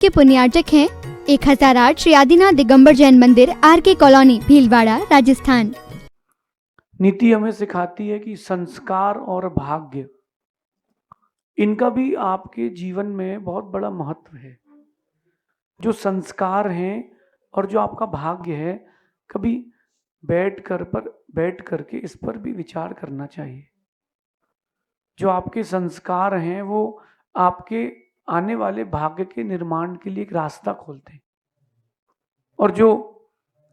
के पुण्यार्चक हैं 1008 श्री आदिनाथ दिगंबर जैन मंदिर, RK कॉलोनी, भीलवाड़ा, राजस्थान। नीति हमें सिखाती है कि संस्कार और भाग्य, इनका भी आपके जीवन में बहुत बड़ा महत्व है। जो संस्कार हैं और जो आपका भाग्य है, कभी बैठ करके इस पर भी विचार करना चाहिए। जो आपके संस्कार हैं वो आपके आने वाले भाग्य के निर्माण के लिए एक रास्ता खोलते हैं, और जो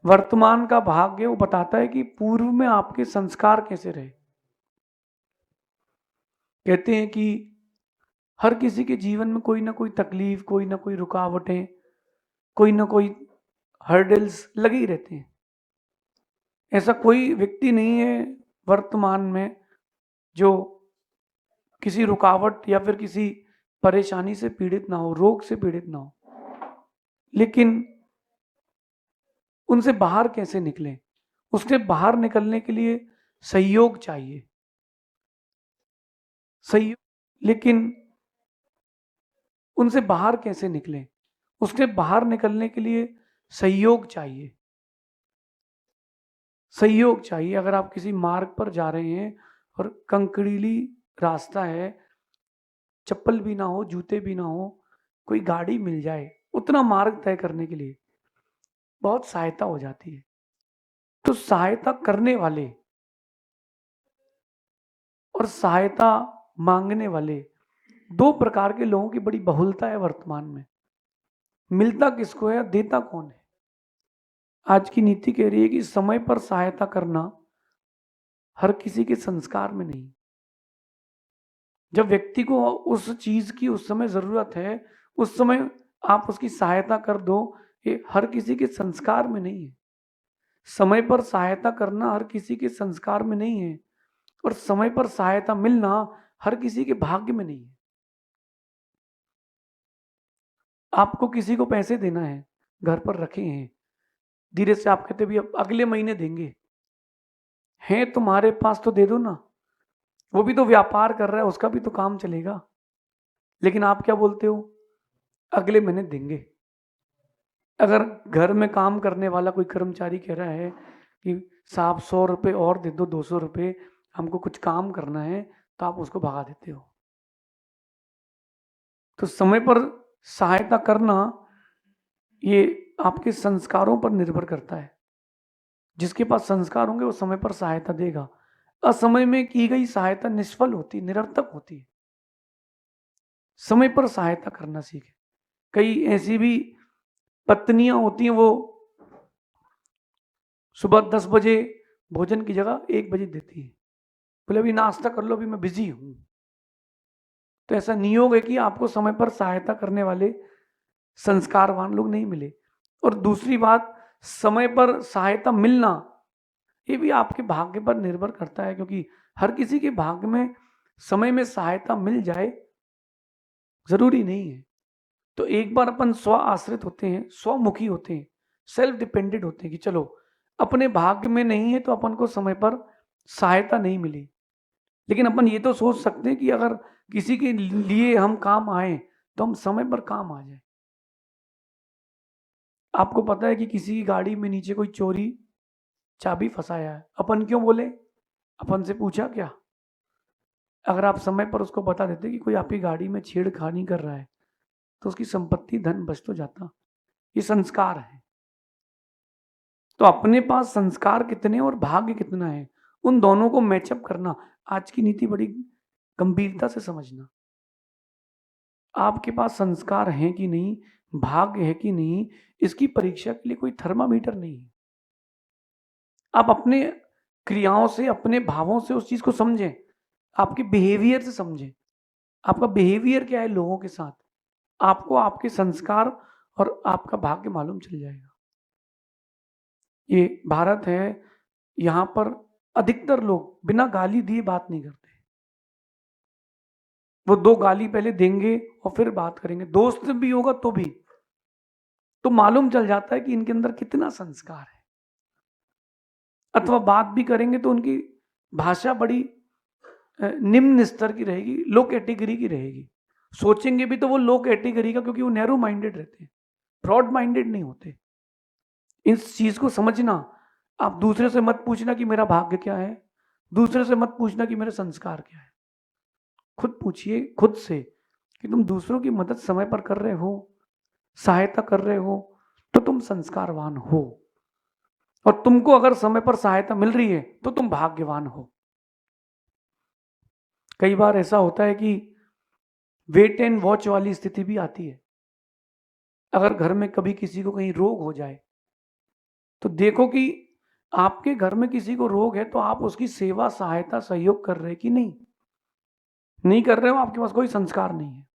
वर्तमान का भाग्य वो बताता है कि पूर्व में आपके संस्कार कैसे रहे। कहते हैं कि हर किसी के जीवन में कोई ना कोई तकलीफ, कोई ना कोई रुकावटें, कोई ना कोई हर्डल्स लगे ही रहते हैं। ऐसा कोई व्यक्ति नहीं है वर्तमान में जो किसी रुकावट या फिर किसी परेशानी से पीड़ित ना हो, रोग से पीड़ित ना हो। लेकिन उनसे बाहर कैसे निकलें? उससे बाहर निकलने के लिए सहयोग चाहिए। लेकिन उनसे बाहर कैसे निकलें? उससे बाहर निकलने के लिए सहयोग चाहिए। सहयोग चाहिए। अगर आप किसी मार्ग पर जा रहे हैं और कंकड़ीली रास्ता है, चप्पल भी ना हो, जूते भी ना हो, कोई गाड़ी मिल जाए उतना मार्ग तय करने के लिए, बहुत सहायता हो जाती है। तो सहायता करने वाले और सहायता मांगने वाले, दो प्रकार के लोगों की बड़ी बहुलता है वर्तमान में। मिलता किसको है, देता कौन है? आज की नीति कह रही है कि समय पर सहायता करना हर किसी के संस्कार में नहीं। जब व्यक्ति को उस चीज की उस समय जरूरत है, उस समय आप उसकी सहायता कर दो, ये हर किसी के संस्कार में नहीं है। समय पर सहायता करना हर किसी के संस्कार में नहीं है, और समय पर सहायता मिलना हर किसी के भाग्य में नहीं है। आपको किसी को पैसे देना है, घर पर रखे हैं, धीरे से आप कहते भी अब अगले महीने देंगे, हैं तुम्हारे पास तो दे दो ना, वो भी तो व्यापार कर रहा है, उसका भी तो काम चलेगा। लेकिन आप क्या बोलते हो, अगले महीने देंगे। अगर घर में काम करने वाला कोई कर्मचारी कह रहा है कि साहब 100 रुपये और दे दो, 200 रुपये, हमको कुछ काम करना है, तो आप उसको भगा देते हो। तो समय पर सहायता करना ये आपके संस्कारों पर निर्भर करता है। जिसके पास संस्कार होंगे वो समय पर सहायता देगा। असमय में की गई सहायता निष्फल होती, निरर्थक होती है। समय पर सहायता करना सीखे। कई ऐसी भी पत्नियां होती हैं, वो सुबह 10 बजे भोजन की जगह 1 बजे देती है, बोले अभी नाश्ता कर लो, अभी मैं बिजी हूं। तो ऐसा नियोग है कि आपको समय पर सहायता करने वाले संस्कारवान लोग नहीं मिले। और दूसरी बात, समय पर सहायता मिलना ये भी आपके भाग्य पर निर्भर करता है, क्योंकि हर किसी के भाग्य में समय में सहायता मिल जाए जरूरी नहीं है। तो एक बार अपन स्व आश्रित होते हैं, स्वमुखी होते हैं, सेल्फ डिपेंडेंट होते हैं कि चलो अपने भाग्य में नहीं है तो अपन को समय पर सहायता नहीं मिली। लेकिन अपन ये तो सोच सकते हैं कि अगर किसी के लिए हम काम आए तो हम समय पर काम आ जाए। आपको पता है कि किसी की गाड़ी में नीचे कोई चोरी चाबी फंसाया है, अपन क्यों बोले? अपन से पूछा क्या? अगर आप समय पर उसको बता देते कि कोई आपकी गाड़ी में छेड़खानी कर रहा है, तो उसकी संपत्ति, धन बच तो जाता। ये संस्कार है। तो अपने पास संस्कार कितने और भाग्य कितना है, उन दोनों को मैचअप करना आज की नीति बड़ी गंभीरता से समझना। आपके पास संस्कार है कि नहीं, भाग्य है कि नहीं, इसकी परीक्षा के लिए कोई थर्मामीटर नहीं है। आप अपने क्रियाओं से, अपने भावों से उस चीज को समझें, आपके बिहेवियर से समझें। आपका बिहेवियर क्या है लोगों के साथ, आपको आपके संस्कार और आपका भाग्य मालूम चल जाएगा। ये भारत है, यहां पर अधिकतर लोग बिना गाली दिए बात नहीं करते। वो 2 गाली पहले देंगे और फिर बात करेंगे। दोस्त भी होगा तो मालूम चल जाता है कि इनके अंदर कितना संस्कार है। अथवा बात भी करेंगे तो उनकी भाषा बड़ी निम्न स्तर की रहेगी, लो कैटेगरी की रहेगी। सोचेंगे भी तो वो लो कैटेगरी का, क्योंकि वो नैरो माइंडेड रहते हैं, ब्रॉड माइंडेड नहीं होते। इस चीज को समझना। आप दूसरे से मत पूछना कि मेरा भाग्य क्या है, दूसरे से मत पूछना कि मेरे संस्कार क्या है। खुद पूछिए खुद से कि तुम दूसरों की मदद समय पर कर रहे हो, सहायता कर रहे हो, तो तुम संस्कारवान हो। और तुमको अगर समय पर सहायता मिल रही है तो तुम भाग्यवान हो। कई बार ऐसा होता है कि वेट एंड वॉच वाली स्थिति भी आती है। अगर घर में कभी किसी को कहीं रोग हो जाए तो देखो कि आपके घर में किसी को रोग है तो आप उसकी सेवा, सहायता, सहयोग कर रहे हैं कि नहीं। नहीं कर रहे हो, आपके पास कोई संस्कार नहीं है।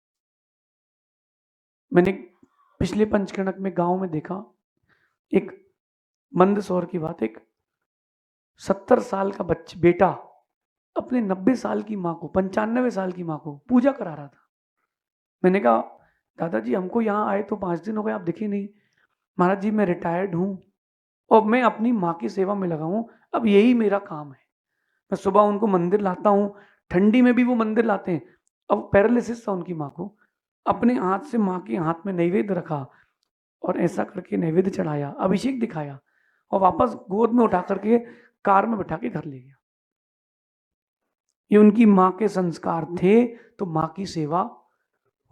मैंने पिछले पंचकर्णक में गांव में देखा, एक मंदसौर की बात, एक 70 साल का बेटा अपने 90 साल की माँ को, 95 साल की माँ को पूजा करा रहा था। मैंने कहा दादाजी हमको यहाँ आए तो 5 दिन हो गए, आप दिखे नहीं। महाराज जी मैं रिटायर्ड हूँ और मैं अपनी माँ की सेवा में लगा हूँ, अब यही मेरा काम है। मैं सुबह उनको मंदिर लाता हूँ, ठंडी में भी वो मंदिर लाते हैं। अब पैरालिसिस था उनकी माँ को, अपने हाथ से माँ के हाथ में नैवेद्य रखा और ऐसा करके नैवेद्य चढ़ाया, अभिषेक दिखाया और वापस गोद में उठा करके कार में बैठा के घर ले गया। ये उनकी माँ के संस्कार थे, तो माँ की सेवा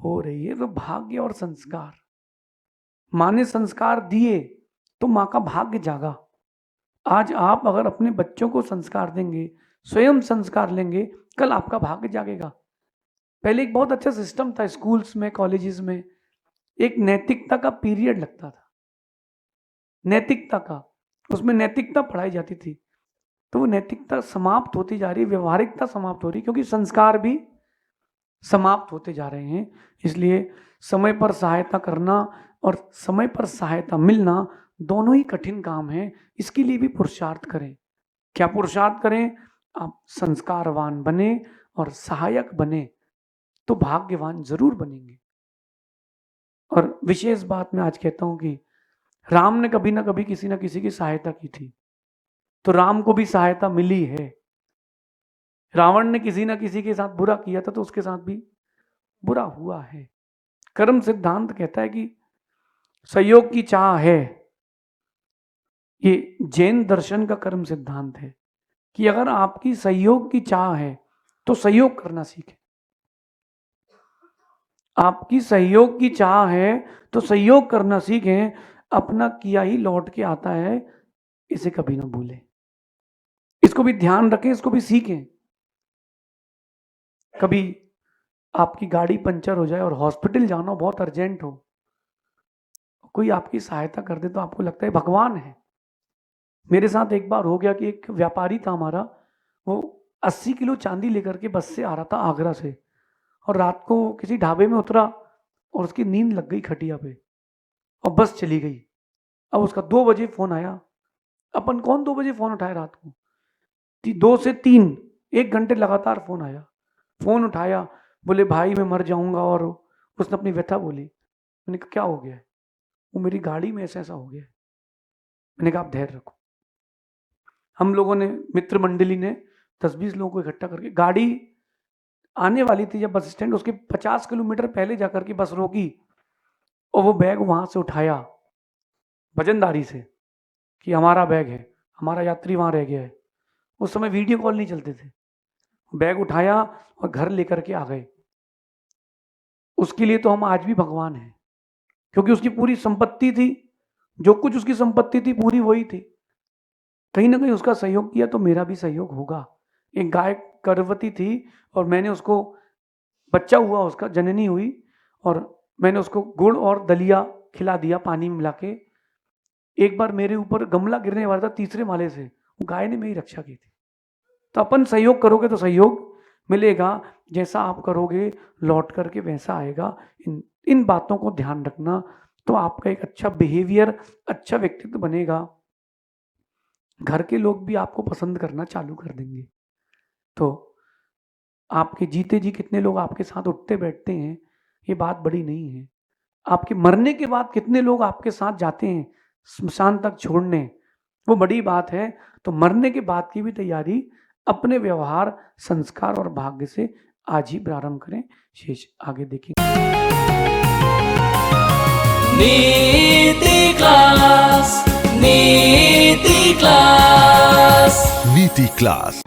हो रही है। तो भाग्य और संस्कार, माँ ने संस्कार दिए तो माँ का भाग्य जागा। आज आप अगर अपने बच्चों को संस्कार देंगे, स्वयं संस्कार लेंगे, कल आपका भाग्य जागेगा। पहले एक बहुत अच्छा सिस्टम था स्कूल्स में, कॉलेजेस में, एक नैतिकता का पीरियड लगता था, नैतिकता का, उसमें नैतिकता पढ़ाई जाती थी। तो वो नैतिकता समाप्त होती जा रही, व्यवहारिकता समाप्त हो रही, क्योंकि संस्कार भी समाप्त होते जा रहे हैं। इसलिए समय पर सहायता करना और समय पर सहायता मिलना दोनों ही कठिन काम है। इसके लिए भी पुरुषार्थ करें। क्या पुरुषार्थ करें? आप संस्कारवान बने और सहायक बने तो भाग्यवान जरूर बनेंगे। और विशेष बात मैं आज कहता हूं कि राम ने कभी ना कभी किसी ना किसी की सहायता की थी, तो राम को भी सहायता मिली है। रावण ने किसी ना किसी के साथ बुरा किया था तो उसके साथ भी बुरा हुआ है। कर्म सिद्धांत कहता है कि सहयोग की चाह है। ये जैन दर्शन का कर्म सिद्धांत है कि अगर आपकी सहयोग की चाह है तो सहयोग करना सीखें। आपकी सहयोग की चाह है तो सहयोग करना सीखें। अपना किया ही लौट के आता है, इसे कभी ना भूलें। इसको भी ध्यान रखें, इसको भी सीखें। कभी आपकी गाड़ी पंचर हो जाए और हॉस्पिटल जाना बहुत अर्जेंट हो, कोई आपकी सहायता कर दे तो आपको लगता है भगवान है। मेरे साथ एक बार हो गया कि एक व्यापारी था हमारा, वो 80 किलो चांदी लेकर के बस से आ रहा था आगरा से, और रात को किसी ढाबे में उतरा और उसकी नींद लग गई खटिया पे और बस चली गई। अब उसका 2 बजे फोन आया। अपन कौन 2 बजे फोन उठाए रात को? 2 से 3 1 घंटे लगातार फोन आया। फोन उठाया, बोले भाई मैं मर जाऊंगा, और उसने अपनी व्यथा बोली। मैंने कहा क्या हो गया है? वो मेरी गाड़ी में ऐसा ऐसा हो गया है। मैंने कहा आप धैर्य रखो। हम लोगों ने, मित्र मंडली ने 10-20 लोगों को इकट्ठा करके, गाड़ी आने वाली थी जब बस स्टैंड, उसके 50 किलोमीटर पहले जाकर के बस रोकी और वो बैग वहां से उठाया वजनदारी से कि हमारा बैग है, हमारा यात्री वहां रह गया है। उस समय वीडियो कॉल नहीं चलते थे। बैग उठाया और घर लेकर के आ गए। उसके लिए तो हम आज भी भगवान हैं, क्योंकि उसकी पूरी संपत्ति थी, जो कुछ उसकी संपत्ति थी पूरी वही थी। कहीं ना कहीं उसका सहयोग किया तो मेरा भी सहयोग होगा। एक गाय गर्भवती थी और मैंने उसको, बच्चा हुआ उसका, जननी हुई, और मैंने उसको गुड़ और दलिया खिला दिया पानी में मिला के। एक बार मेरे ऊपर गमला गिरने वाला था 3रे माले से, वो गाय ने मेरी रक्षा की थी। तो अपन सहयोग करोगे तो सहयोग मिलेगा, जैसा आप करोगे लौट करके वैसा आएगा। इन बातों को ध्यान रखना, तो आपका एक अच्छा बिहेवियर, अच्छा व्यक्तित्व बनेगा। घर के लोग भी आपको पसंद करना चालू कर देंगे। तो आपके जीते जी कितने लोग आपके साथ उठते बैठते हैं, ये बात बड़ी नहीं है। आपके मरने के बाद कितने लोग आपके साथ जाते हैं स्मशान तक छोड़ने, वो बड़ी बात है। तो मरने के बाद की भी तैयारी अपने व्यवहार, संस्कार और भाग्य से आज ही प्रारंभ करें, शेष आगे देखेंगे। नीति क्लास, नीति क्लास, नीति क्लास।